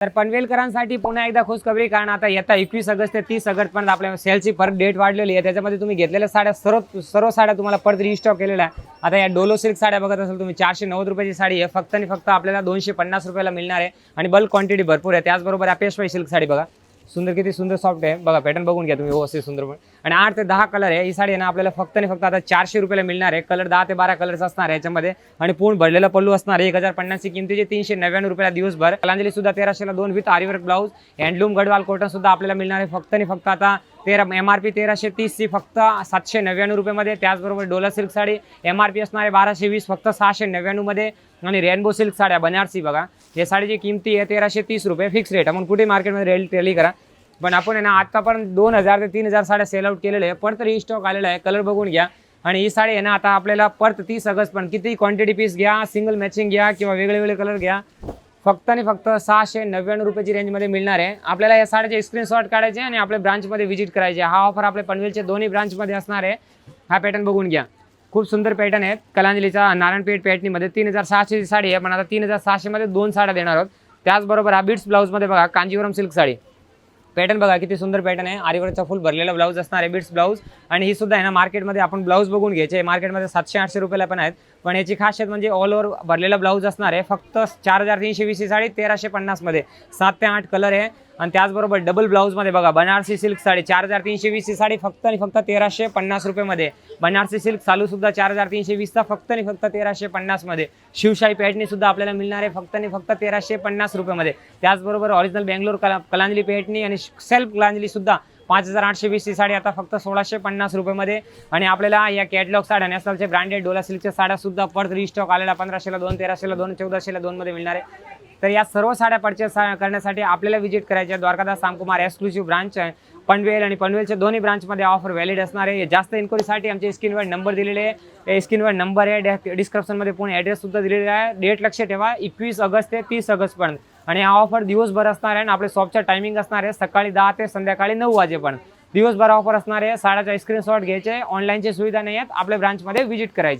तर पनवेलकरांसाठी पुन्हा एकदा खुशखबरी, कारण आता येता 21 ऑगस्ट ते 30 ऑगस्ट पर्यंत आपल्या सेलची परत डेट वाढलेली आहे। त्याच्यामध्ये तुम्ही घेतलेल्या साड्या सर्व साड्या तुम्हाला परत रिस्टॉक केलेल्या आहे। आता या डोलो सिल्क साड्या बघत असाल तुम्ही, 490 रुपयाची साडी आहे, फक्त आणि फक्त आपल्याला 250 रुपयाला मिळणार आहे आणि बल्क क्वांटिटी भरपूर आहे। त्याचबरोबर या पेशवाई सिल्क साडी बघा, सुंदर, किती सुंदर सॉफ्ट आहे बघा, पॅटर्न बघून घ्या तुम्ही, व्यवस्थित सुंदर आणि 8 ते 10 कलर आहे। ही साडी आहे ना आपल्याला फक्त आणि फक्त आता 400 रुपयाला मिळणार आहे। कलर 10 ते 12 कलर्स असणार आहे याच्यामध्ये आणि पूर्ण भरलेला पल्लू असणार आहे। 1050 ची किमतीचे 399 रुपयाला दिवसभर। कलांजली सुद्धा 1300 ला 2 with aari work blouse, handloom Gadwal cotton सुद्धा आपल्याला मिळणार आहे फक्त आणि फक्त आता MRP 1330 ची फक्त 799 रुपयामध्ये। त्याचबरोबर डोला सिल्क साडी MRP असणार आहे 1220, फक्त 699 मध्ये। आणि रेनबो सिल्क साड्या बनारसी बघा, या साडीची किमती आहे 1330 रुपये फिक्स रेट। आपण कुठे मार्केटमध्ये रेट टेली करा, पण आपण आहे ना आतापर्यंत 2000 ते 3000 साड्या सेल आउट केलेले आहे, परत रिस्टॉक आलेला आहे। कलर बघून घ्या आणि ही साडी आहे ना आता आपल्याला परत 30 ऑगस्ट पण किती क्वांटिटी पीस घ्या, सिंगल मॅचिंग घ्या किंवा वेगळे कलर घ्या, फक्त आणि फक्त 699 रुपयाची रेंजमध्ये मिळणार आहे। आपल्याला या साड्याचे स्क्रीनशॉट काढायचे आणि आपल्या ब्रांचमध्ये व्हिजिट करायचे। हा ऑफर आपल्या पनवेलचे दोन्ही ब्रांचमध्ये असणार आहे। हा पॅटर्न बघून घ्या, खूप सुंदर पॅटर्न आहेत। कलांजलीचा नारायणपेठ पॅटर्नमध्ये 3600 ची साडी आहे, पण आता 3600 मध्ये 2 साड्या देणार आहोत। त्याचबरोबर हा बीट्स ब्लाउजमध्ये बघा, कांजीवरम सिल्क साडी पॅटर्न बघा, किती सुंदर पॅटर्न आहे। आरीवर्कचा फुल भरलेला ब्लाउज असणार आहे, बीट्स ब्लाउज। आणि ही सुद्धा आहे ना मार्केटमध्ये आपण ब्लाउज बघून घ्यायचे, मार्केटमध्ये 700-800 रुपयाला पण आहेत, पण याची खासियत म्हणजे ऑल ओव्हर भरलेला ब्लाउज असणार आहे। फक्त 4320 साडी 1350 मध्ये, 7 ते 8 कलर आहे। आणि त्याचबरोबर डबल ब्लाउजमध्ये बघा, बनारसी सिल्क साडी 4320 साडी फक्त आणि फक्त 1350 रुपयामध्ये। बनारसी सिल्क चालू सुद्धा 4320 चा फक्त आणि फक्त 1350 मध्ये। शिवशाही पॅटर्न सुद्धा आपल्याला मिळणार आहे फक्त आणि फक्त 1350 रुपयामध्ये। त्याचबरोबर ओरिजिनल बेंगलोर कलांजली पॅटर्न आणि सेल्फ कलांजली सुद्धा 5820 ची साडी आता फक्त 1650 रुपयामध्ये। आणि आपल्याला या कॅटलॉग साड्या नॅशनलचे ब्रँडेड डोला सिल्कच्या साड्या सुद्धा परत रिस्टॉक आलेला 1500 ला 2, 1300 ला 2, 1400 ला 2 मध्ये मिळणार आहे। तर या सर्व साड्या परचेस करण्यासाठी आपल्याला विजिट करायचे द्वारकादास सामकुमार एक्सक्लुसिव्ह ब्रांच आहे पनवेल, आणि पनवेलच्या दोन्ही ब्रांचमध्ये ऑफर व्हॅलिड असणार आहे। जास्त इन्क्वायरीसाठी आमचे स्क्रीनवर नंबर दिलेले आहे, स्क्रीनवर नंबर आहे, डिस्क्रिप्शनमध्ये पूर्ण ॲड्रेस सुद्धा दिलेला आहे। डेट लक्ष ठेवा, 21 ऑगस्ट ते 30 ऑगस्ट पर्यंत, आणि हा ऑफर दिवसभर असणार आहे। आणि आपल्या शॉपचा टायमिंग असणार आहे सकाळी 10 ते संध्याकाळी 9 वाजेपर्यंत दिवसभर ऑफर असणार आहे। साड्याचा स्क्रीनशॉट घ्यायचे, ऑनलाईनची सुविधा नाही आहेत, आपल्या ब्रांचमध्ये व्हिजिट करायचे।